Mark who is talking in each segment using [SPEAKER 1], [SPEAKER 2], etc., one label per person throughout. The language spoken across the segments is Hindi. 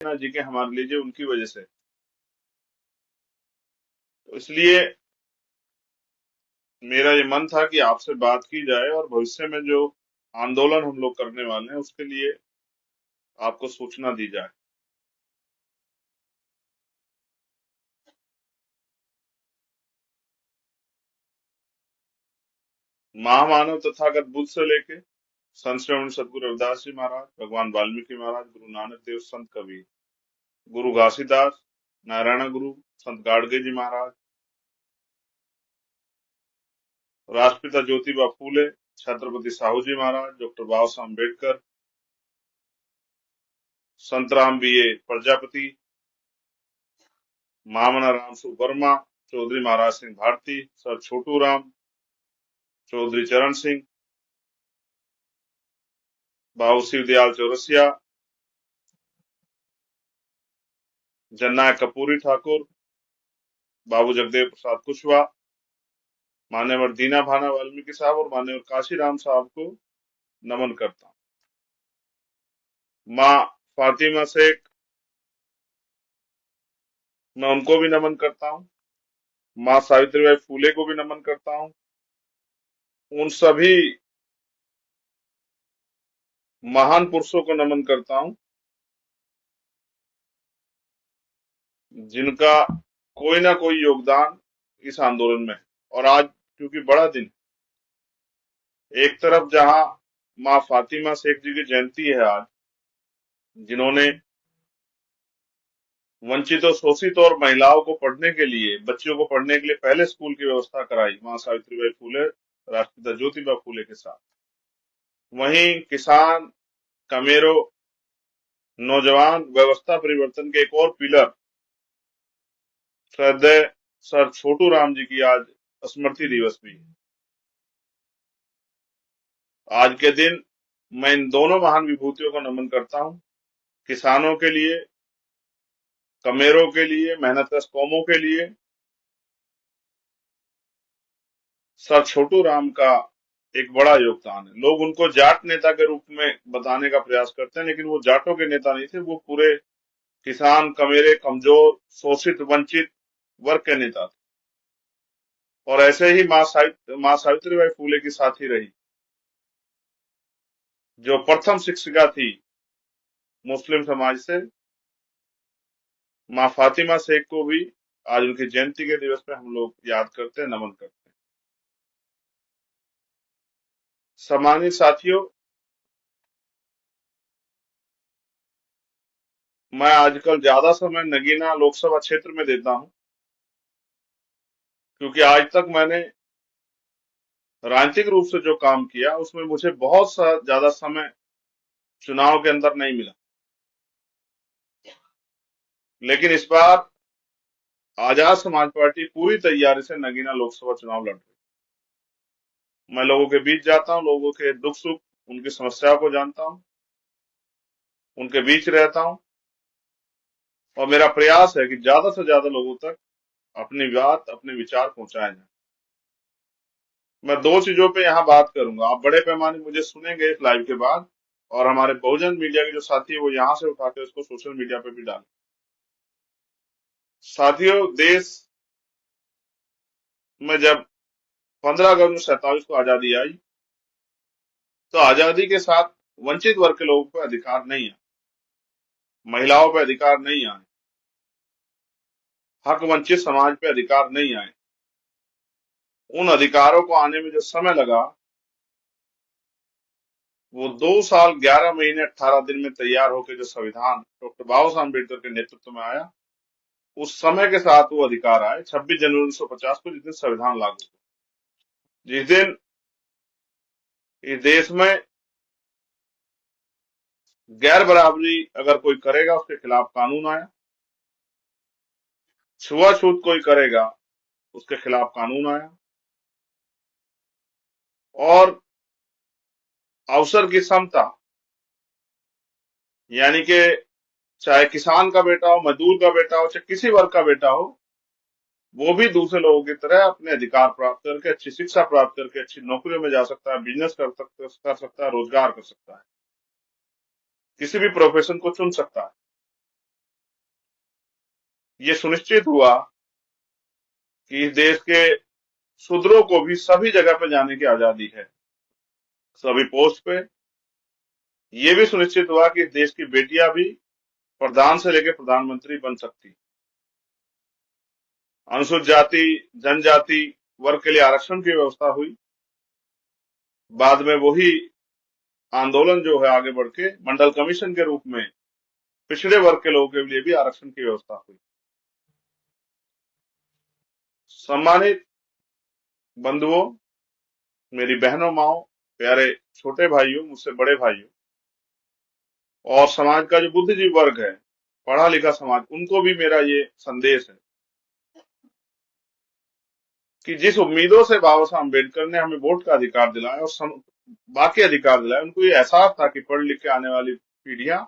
[SPEAKER 1] ना जी के हमारे लीजिए उनकी वजह से। तो इसलिए मेरा ये मन था कि आपसे बात की जाए और भविष्य में जो आंदोलन हम लोग करने वाले हैं उसके लिए आपको सूचना दी जाए। महामानव तथागत बुद्ध से लेके संत श्रवण सदगुरु रविदास जी महाराज, भगवान वाल्मीकि महाराज, गुरु नानक देव, संत कबीर, गुरु घासीदास, नारायण गुरु, संत गाडगे जी महाराज, राष्ट्रपिता ज्योतिबा फूले, छत्रपति साहू जी महाराज, डॉक्टर बाबा साहब अम्बेडकर, संत राम बीए प्रजापति, महामना राम सुवर्मा, चौधरी महाराज सिंह भारती, सर छोटू राम, चौधरी चरण सिंह, बाबू शिवदयाल चौरसिया, जननायक कपूरी ठाकुर, बाबू जगदेव प्रसाद कुशवाहा, मान्यवर दीना भाना वाल्मीकि साहब और मान्यवर काशीराम साहब को नमन करता हूँ। माँ फातिमा शेख, मैं उनको भी नमन करता हूँ। माँ सावित्रीबाई फूले को भी नमन करता हूँ। उन सभी महान पुरुषों को नमन करता हूँ जिनका कोई ना कोई योगदान इस आंदोलन में है। और आज क्योंकि बड़ा दिन, एक तरफ जहां माँ फातिमा शेख जी की जयंती है आज, जिन्होंने वंचितों, शोषित और महिलाओं को पढ़ने के लिए, बच्चियों को पढ़ने के लिए पहले स्कूल की व्यवस्था कराई, माँ सावित्रीबाई फूले, राष्ट्रपिता ज्योतिबा फूले के साथ। वहीं किसान, कमेरो, नौजवान, व्यवस्था परिवर्तन के एक और पिलर श्रद्धेय सर छोटू राम जी की आज स्मृति दिवस भी है। आज के दिन मैं इन दोनों महान विभूतियों को नमन करता हूं। किसानों के लिए, कमेरों के लिए, मेहनतकश कौमों के लिए सर छोटू राम का एक बड़ा योगदान है। लोग उनको जाट नेता के रूप में बताने का प्रयास करते हैं, लेकिन वो जाटों के नेता नहीं थे, वो पूरे किसान, कमेरे, कमजोर, शोषित, वंचित वर्ग के नेता थे। और ऐसे ही माँ सावित्रीबाई फूले की साथी रही, जो प्रथम शिक्षिका थी मुस्लिम समाज से। माँ फातिमा शेख को भी आज उनकी जयंती के दिवस पे हम लोग याद करते हैं, नमन करते हैं। सम्मानित साथियों, मैं आजकल ज्यादा समय नगीना लोकसभा क्षेत्र में देता हूं, क्योंकि आज तक मैंने राजनीतिक रूप से जो काम किया उसमें मुझे बहुत सा ज्यादा समय चुनाव के अंदर नहीं मिला। लेकिन इस बार आजाद समाज पार्टी पूरी तैयारी से नगीना लोकसभा चुनाव लड़ रही। मैं लोगों के बीच जाता हूं, लोगों के दुख सुख, उनकी समस्याओं को जानता हूं, उनके बीच रहता हूं, और मेरा प्रयास है कि ज्यादा से ज्यादा लोगों तक अपनी बात, अपने विचार पहुंचाए जाए। मैं दो चीजों पे यहाँ बात करूंगा, आप बड़े पैमाने मुझे सुनेंगे इस लाइव के बाद, और हमारे बहुजन मीडिया के जो साथी है वो यहाँ से उठा के उसको सोशल मीडिया पे भी डालें। साथियों, देश में जब 15 अगस्त 1947 को आजादी आई, तो आजादी के साथ वंचित वर्ग के लोगों पर अधिकार नहीं आए, महिलाओं पर अधिकार नहीं आए, हक वंचित समाज पे अधिकार नहीं आए। उन अधिकारों को आने में जो समय लगा, वो 2 साल 11 महीने 18 दिन में तैयार होकर जो संविधान डॉक्टर बाबा साहब अम्बेडकर के नेतृत्व में आया, उस समय के साथ वो अधिकार आए 26 जनवरी 1950 को, जिस दिन संविधान लागू हुआ, जिस दिन इस देश में गैर बराबरी अगर कोई करेगा उसके खिलाफ कानून आया, छुआछूत कोई करेगा उसके खिलाफ कानून आया, और अवसर की समता, यानी कि चाहे किसान का बेटा हो, मजदूर का बेटा हो, चाहे किसी वर्ग का बेटा हो, वो भी दूसरे लोगों की तरह अपने अधिकार प्राप्त करके, अच्छी शिक्षा प्राप्त करके, अच्छी नौकरियों में जा सकता है, बिजनेस कर सकता है, रोजगार कर सकता है, किसी भी प्रोफेशन को चुन सकता है। ये सुनिश्चित हुआ कि इस देश के शूद्रों को भी सभी जगह पे जाने की आजादी है, सभी पोस्ट पे। ये भी सुनिश्चित हुआ कि इस देश की बेटियां भी प्रधान से लेकर प्रधानमंत्री बन सकती। अनुसूचित जाति, जनजाति वर्ग के लिए आरक्षण की व्यवस्था हुई। बाद में वही आंदोलन जो है आगे बढ़ के मंडल कमीशन के रूप में पिछड़े वर्ग के लोगों के लिए भी आरक्षण की व्यवस्था हुई। सम्मानित बंधुओं, मेरी बहनों, माओ, प्यारे छोटे भाइयों, मुझसे बड़े भाइयों, और समाज का जो बुद्धिजीवी वर्ग है, पढ़ा लिखा समाज, उनको भी मेरा ये संदेश है कि जिस उम्मीदों से बाबा साहब अम्बेडकर ने हमें वोट का अधिकार दिलाया और बाकी अधिकार दिलाया, उनको ये एहसास था कि पढ़ लिख के आने वाली पीढ़ियां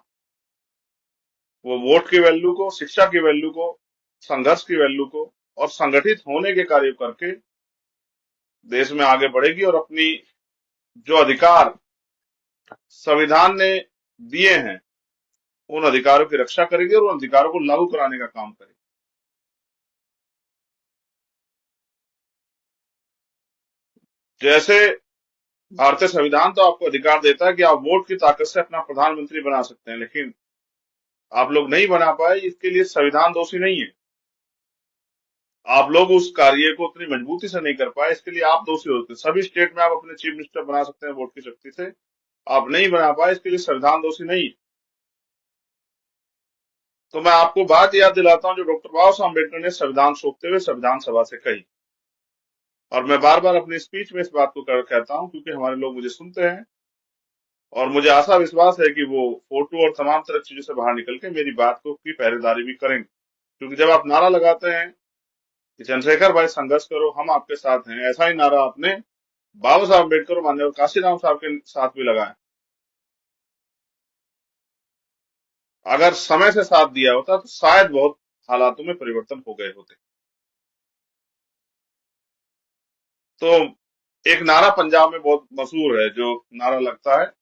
[SPEAKER 1] वो वोट की वैल्यू को, शिक्षा की वैल्यू को, संघर्ष की वैल्यू को और संगठित होने के कार्य करके देश में आगे बढ़ेगी और अपनी जो अधिकार संविधान ने दिए हैं उन अधिकारों की रक्षा करेगी और उन अधिकारों को लागू कराने का काम करेगी। जैसे भारतीय संविधान तो आपको अधिकार देता है कि आप वोट की ताकत से अपना प्रधानमंत्री बना सकते हैं, लेकिन आप लोग नहीं बना पाए, इसके लिए संविधान दोषी नहीं है। आप लोग उस कार्य को उतनी मजबूती से नहीं कर पाए, इसके लिए आप दोषी होते हैं। सभी स्टेट में आप अपने चीफ मिनिस्टर बना सकते हैं वोट की शक्ति से, आप नहीं बना पाए, इसके लिए संविधान दोषी नहीं है। तो मैं आपको बात याद दिलाता हूं जो डॉक्टर बाबा साहब अम्बेडकर ने संविधान सौंपते हुए संविधान सभा से कही, और मैं बार बार अपनी स्पीच में इस बात को कहता हूं क्योंकि हमारे लोग मुझे सुनते हैं और मुझे आशा विश्वास है कि वो फोटो और तमाम तरह चीजों से बाहर निकल के मेरी बात को की पहरेदारी भी करेंगे। क्योंकि जब आप नारा लगाते हैं कि चंद्रशेखर भाई संघर्ष करो, हम आपके साथ हैं, ऐसा ही नारा आपने बाबा साहब अम्बेडकर और माननीय काशीराम साहब के साथ भी लगाया। अगर समय से साथ दिया होता तो शायद बहुत हालातों में परिवर्तन हो गए होते। तो एक नारा पंजाब में बहुत मशहूर है, जो नारा लगता है,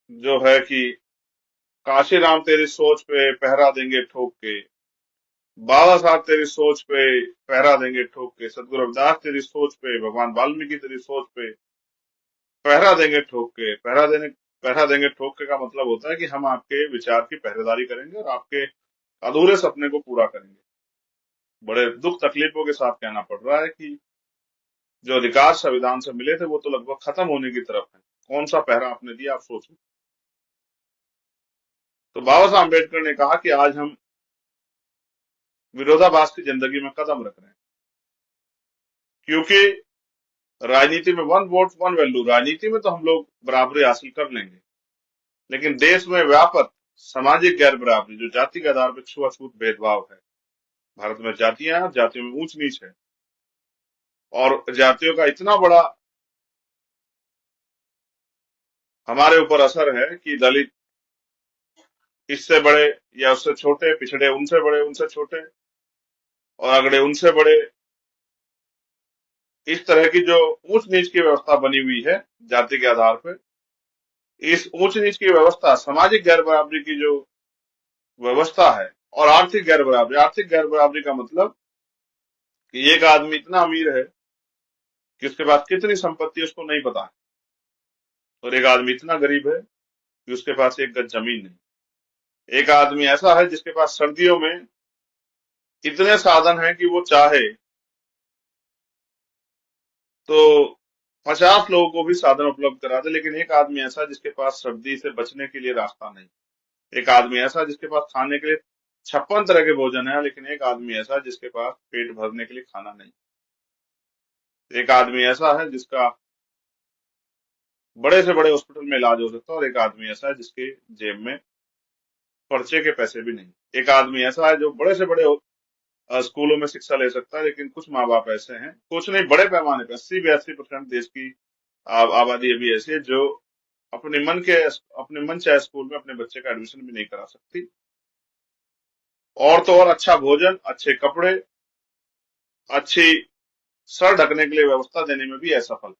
[SPEAKER 1] जो है कि काशीराम तेरी सोच पे पहरा देंगे ठोक के, बाबा साहब तेरी सोच पे पहरा देंगे ठोक के, सदगुरु रविदास तेरी सोच पे, भगवान वाल्मीकि तेरी सोच पे पहरा देंगे ठोक के। पहरा देंगे ठोक के का मतलब होता है कि हम आपके विचार की पहरेदारी करेंगे और आपके अधूरे सपने को पूरा करेंगे। बड़े दुख तकलीफों के साथ कहना पड़ रहा है कि जो अधिकार संविधान से मिले थे वो तो लगभग खत्म होने की तरफ है। कौन सा पहरा आपने दिया, आप सोचो। तो बाबा साहब अम्बेडकर ने कहा कि आज हम विरोधाभास की जिंदगी में कदम रख रहे हैं, क्योंकि राजनीति में वन वोट वन वैल्यू, राजनीति में तो हम लोग बराबरी हासिल कर लेंगे, लेकिन देश में व्यापक सामाजिक गैर बराबरी, जो जाति के आधार पर छुआछूत भेदभाव है, भारत में जातियां हैं, जातियों में ऊंच नीच है, और जातियों का इतना बड़ा हमारे ऊपर असर है कि दलित इससे बड़े या उससे छोटे, पिछड़े उनसे बड़े, उनसे छोटे, और अगड़े उनसे बड़े, इस तरह की जो ऊंच नीच की व्यवस्था बनी हुई है जाति के आधार पर, इस ऊंच नीच की व्यवस्था, सामाजिक गैर बराबरी की जो व्यवस्था है, और आर्थिक गैर बराबरी। आर्थिक गैर बराबरी का मतलब कि एक आदमी इतना अमीर है कि उसके पास कितनी संपत्ति उसको नहीं पता है, और एक आदमी इतना गरीब है कि उसके पास एक गज जमीन नहीं। एक आदमी ऐसा है जिसके पास सर्दियों में इतने साधन हैं कि वो चाहे तो 50 लोगों को भी साधन उपलब्ध करा दे, लेकिन एक आदमी ऐसा जिसके पास सर्दी से बचने के लिए रास्ता नहीं। एक आदमी ऐसा जिसके पास खाने के लिए 56 तरह के भोजन है, लेकिन एक आदमी ऐसा जिसके पास पेट भरने के लिए खाना नहीं। एक आदमी ऐसा है जिसका बड़े से बड़े हॉस्पिटल में इलाज हो सकता है, और एक आदमी ऐसा है जिसके जेब में पर्चे के पैसे भी नहीं। एक आदमी ऐसा है जो बड़े से बड़े स्कूलों में शिक्षा ले सकता है, लेकिन कुछ माँ बाप ऐसे हैं, कुछ नहीं बड़े पैमाने पर 80-82% देश की आबादी अभी ऐसी है जो अपने मन चाहे स्कूल में अपने बच्चे का एडमिशन भी नहीं करा सकती। और तो और अच्छा भोजन, अच्छे कपड़े, अच्छी सर ढकने के लिए व्यवस्था देने में भी असफल।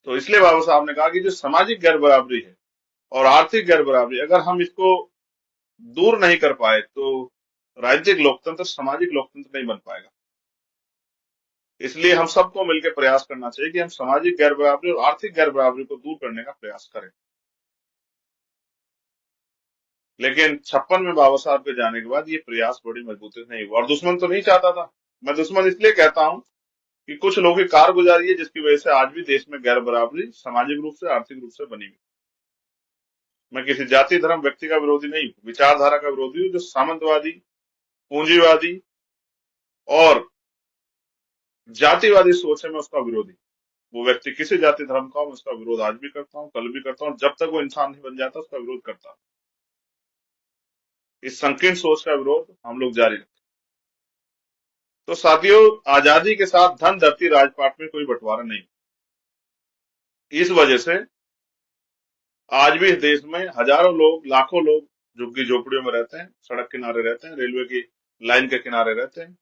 [SPEAKER 1] तो इसलिए बाबा साहब ने कहा कि जो सामाजिक गैर बराबरी है और आर्थिक गैर बराबरी, अगर हम इसको दूर नहीं कर पाए तो राजनीतिक लोकतंत्र सामाजिक लोकतंत्र नहीं बन पाएगा। इसलिए हम सबको मिलकर प्रयास करना चाहिए कि हम सामाजिक गैर बराबरी और आर्थिक गैर बराबरी को दूर करने का प्रयास करें। लेकिन 56 में बाबा साहब के जाने के बाद ये प्रयास बड़ी मजबूती से नहीं हुआ, और दुश्मन तो नहीं चाहता था। मैं दुश्मन इसलिए कहता हूं कि कुछ लोगों की कारगुजारी है जिसकी वजह से आज भी देश में गैर बराबरी सामाजिक रूप से आर्थिक रूप से बनी हुई। मैं किसी जाति धर्म व्यक्ति का विरोधी नहीं हूं, विचारधारा का विरोधी हूं। जो सामंतवादी, पूंजीवादी और जातिवादी सोच है, मैं उसका विरोधी। वो व्यक्ति किसी जाति धर्म का हो, मैं उसका विरोध आज भी करता हूं, कल भी करता हूं। जब तक वो इंसान नहीं बन जाता उसका विरोध करता हूं। इस संकीर्ण सोच का विरोध हम लोग जारी रखें। तो साथियों, आजादी के साथ धन धरती राजपाट में कोई बंटवारा नहीं। इस वजह से आज भी इस देश में हजारों लोग, लाखों लोग झुग्गी झोपड़ियों में रहते हैं, सड़क किनारे रहते हैं, रेलवे की लाइन के किनारे रहते हैं,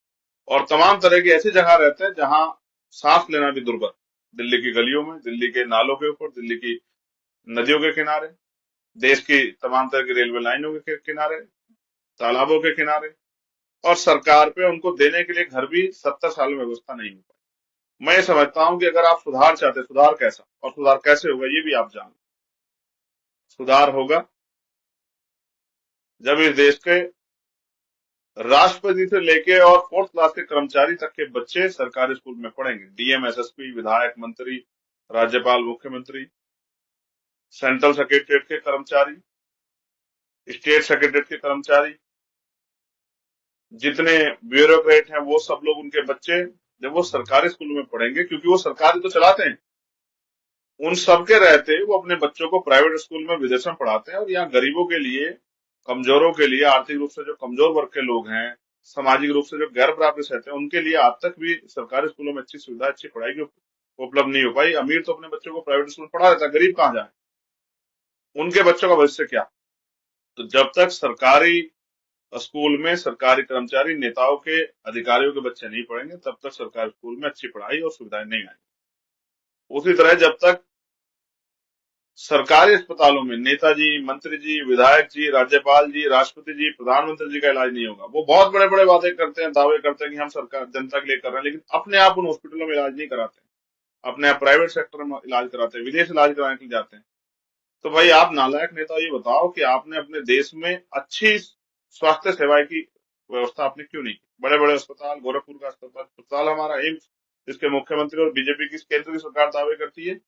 [SPEAKER 1] और तमाम तरह की ऐसी जगह रहते हैं जहां सांस लेना भी दुर्भर। दिल्ली की गलियों में, दिल्ली के नालों के ऊपर, दिल्ली की नदियों के किनारे, देश की तमाम तरह की रेलवे लाइनों के किनारे, तालाबों के किनारे, और सरकार पे उनको देने के लिए घर भी 70 साल में व्यवस्था नहीं हो पाई। मैं ये समझता हूं कि अगर आप सुधार चाहते, सुधार कैसा और सुधार कैसे होगा ये भी आप जान। सुधार होगा जब इस देश के राष्ट्रपति से लेके और 4th क्लास के कर्मचारी तक के बच्चे सरकारी स्कूल में पढ़ेंगे। डीएम, एसएसपी, विधायक, मंत्री, राज्यपाल, मुख्यमंत्री, सेंट्रल सेक्रेटरीट के कर्मचारी, स्टेट सेक्रेटरीट के कर्मचारी, जितने ब्यूरोक्रेट हैं वो सब लोग, उनके बच्चे जब वो सरकारी स्कूल में पढ़ेंगे, क्योंकि वो सरकारी तो चलाते हैं, उन सबके रहते वो अपने बच्चों को प्राइवेट स्कूल में विदेश में पढ़ाते हैं। और यहाँ गरीबों के लिए, कमजोरों के लिए, आर्थिक रूप से जो कमजोर वर्ग के लोग हैं, सामाजिक रूप से जो गैर बराबरी से रहते हैं, उनके लिए आज तक भी सरकारी स्कूलों में अच्छी सुविधा, अच्छी पढ़ाई की उपलब्ध नहीं हो पाई। अमीर तो अपने बच्चों को प्राइवेट स्कूल पढ़ा देता है, गरीब कहाँ जाए, उनके बच्चों का भविष्य क्या। तो जब तक सरकारी स्कूल में सरकारी कर्मचारी, नेताओं के, अधिकारियों के बच्चे नहीं पढ़ेंगे, तब तक सरकारी स्कूल में अच्छी पढ़ाई और सुविधाएं नहीं आएंगी। उसी तरह जब तक सरकारी अस्पतालों में नेताजी, मंत्री जी, विधायक जी, राज्यपाल जी, राष्ट्रपति जी, प्रधानमंत्री जी का इलाज नहीं होगा, वो बहुत बड़े बड़े वादे करते हैं, दावे करते हैं कि हम सरकार जनता के लिए कर रहे हैं, लेकिन अपने आप उन हॉस्पिटलों में इलाज नहीं कराते, अपने आप प्राइवेट सेक्टर में इलाज कराते हैं, विदेश इलाज कराने के लिए जाते हैं। तो भाई आप नालायक नेता, ये बताओ कि आपने अपने देश में अच्छी स्वास्थ्य सेवाएं की व्यवस्था आपने क्यों नहीं की। बड़े बड़े अस्पताल, गोरखपुर का अस्पताल हमारा एम्स, जिसके मुख्यमंत्री और बीजेपी की केंद्र की सरकार दावे करती है,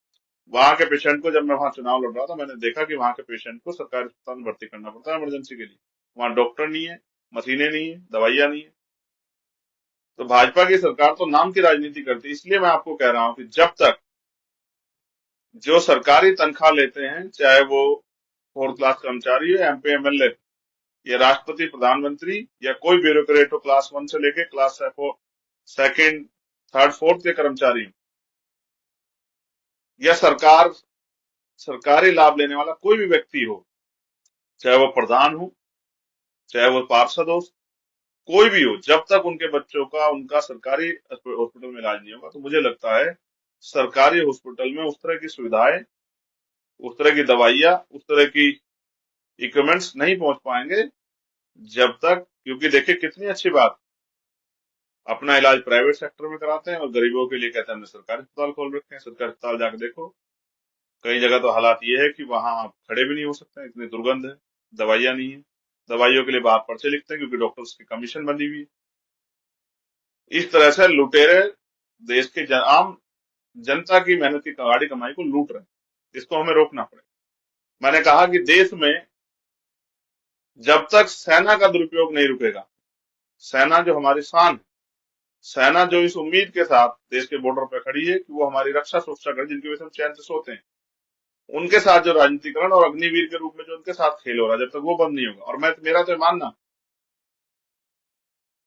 [SPEAKER 1] वहां के पेशेंट को, जब मैं वहां चुनाव लड़ रहा था, मैंने देखा कि वहां के पेशेंट को सरकारी अस्पताल में भर्ती करना पड़ता है इमरजेंसी के लिए। वहां डॉक्टर नहीं है, मशीनें नहीं है, दवाइयां नहीं है। तो भाजपा की सरकार तो नाम की राजनीति करती है। इसलिए मैं आपको कह रहा हूं कि जब तक जो सरकारी तनख्वाह लेते हैं, चाहे वो 4th क्लास कर्मचारी हो, एमपी, एमएलए, या राष्ट्रपति, प्रधानमंत्री, या कोई ब्यूरोक्रेट हो, क्लास 1 से लेके क्लास 2nd, 3rd, 4th के कर्मचारी, या सरकारी लाभ लेने वाला कोई भी व्यक्ति हो, चाहे वो प्रधान हो, चाहे वो पार्षद हो, कोई भी हो, जब तक उनके बच्चों का, उनका सरकारी हॉस्पिटल में इलाज नहीं होगा, तो मुझे लगता है सरकारी हॉस्पिटल में उस तरह की सुविधाएं, उस तरह की दवाइयां, उस तरह की इक्विपमेंट्स नहीं पहुंच पाएंगे जब तक। क्योंकि देखिए कितनी अच्छी बात, अपना इलाज प्राइवेट सेक्टर में कराते हैं और गरीबों के लिए कहते हैं हमने सरकारी अस्पताल खोल रखे हैं। सरकारी अस्पताल जाकर देखो, कई जगह तो हालात ये है कि वहां आप खड़े भी नहीं हो सकते, इतनी दुर्गंध है, दवाइयां नहीं है, दवाइयों के लिए बाहर पर्चे लिखते हैं क्योंकि डॉक्टर्स की कमीशन बंधी हुई है। इस तरह से लुटेरे देश के आम जनता की मेहनत की गाड़ी कमाई को लूट रहे हैं। इसको हमें रोकना पड़ेगा। मैंने कहा कि देश में जब तक सेना का दुरुपयोग नहीं रुकेगा, सेना जो हमारी शान है, सेना जो इस उम्मीद के साथ देश के बॉर्डर पर खड़ी है कि वो हमारी रक्षा सुरक्षा करे, जिनकी वजह से हम चैन से सोते हैं, उनके साथ जो राजनीतिकरण और अग्निवीर के रूप में जो उनके साथ खेल हो रहा है, जब तक वो बंद नहीं होगा। और मेरा तो मानना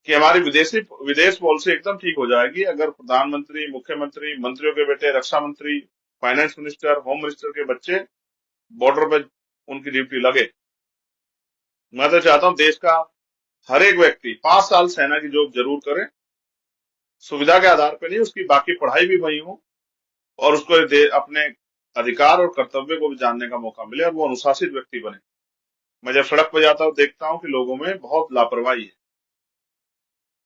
[SPEAKER 1] कि हमारी विदेश पॉलिसी एकदम ठीक हो जाएगी अगर प्रधानमंत्री, मुख्यमंत्री, मंत्रियों के बेटे, रक्षा मंत्री, फाइनेंस मिनिस्टर, होम मिनिस्टर के बच्चे बॉर्डर पर उनकी ड्यूटी लगे। मैं तो चाहता हूं देश का हर एक व्यक्ति 5 साल सेना की जॉब जरूर करे, सुविधा के आधार पर नहीं, उसकी बाकी पढ़ाई भी वही हो, और उसको अपने अधिकार और कर्तव्य को भी जानने का मौका मिले और वो अनुशासित व्यक्ति बने। मैं जब सड़क पर जाता हूं देखता हूं कि लोगों में बहुत लापरवाही है,